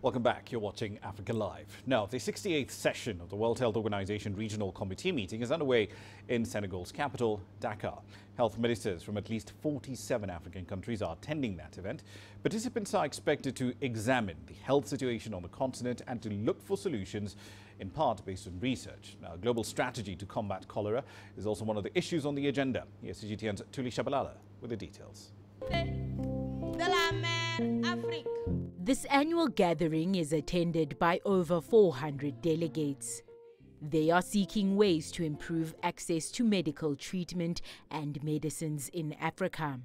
Welcome back. You're watching Africa Live. Now, the 68th session of the World Health Organization Regional Committee meeting is underway in Senegal's capital, Dakar. Health ministers from at least 47 African countries are attending that event. Participants are expected to examine the health situation on the continent and to look for solutions, in part based on research. Now, a global strategy to combat cholera is also one of the issues on the agenda. Here's CGTN's Thuli Tshabalala with the details. This annual gathering is attended by over 400 delegates. They are seeking ways to improve access to medical treatment and medicines in Africa.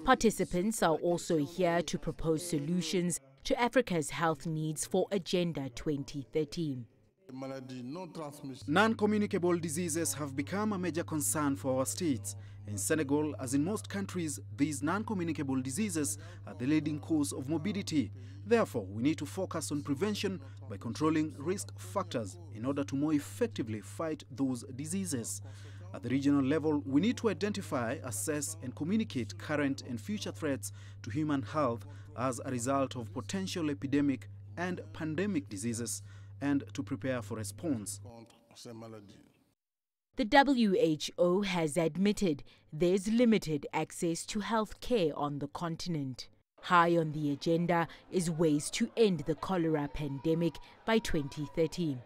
Participants are also here to propose solutions to Africa's health needs for Agenda 2030. Non-communicable diseases have become a major concern for our states. In Senegal, as in most countries, these non-communicable diseases are the leading cause of morbidity. Therefore, we need to focus on prevention by controlling risk factors in order to more effectively fight those diseases. At the regional level, we need to identify, assess and communicate current and future threats to human health as a result of potential epidemic and pandemic diseases, and to prepare for response. The WHO has admitted there's limited access to health care on the continent. High on the agenda is ways to end the cholera pandemic by 2030.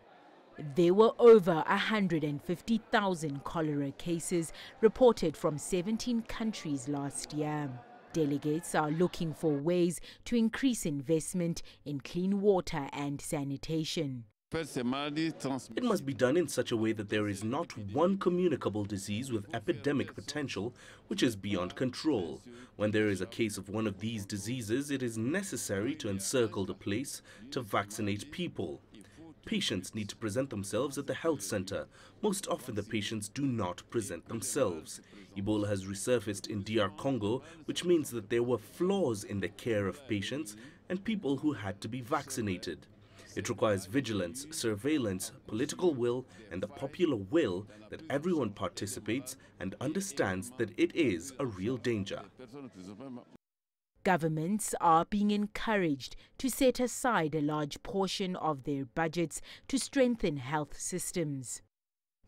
There were over 150,000 cholera cases reported from 17 countries last year. Delegates are looking for ways to increase investment in clean water and sanitation. It must be done in such a way that there is not one communicable disease with epidemic potential which is beyond control. When there is a case of one of these diseases, it is necessary to encircle the place to vaccinate people. Patients need to present themselves at the health center. Most often the patients do not present themselves. Ebola has resurfaced in DR Congo, which means that there were flaws in the care of patients and people who had to be vaccinated. It requires vigilance, surveillance, political will, and the popular will that everyone participates and understands that it is a real danger. Governments are being encouraged to set aside a large portion of their budgets to strengthen health systems.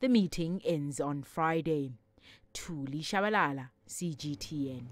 The meeting ends on Friday. Thuli Tshabalala, CGTN.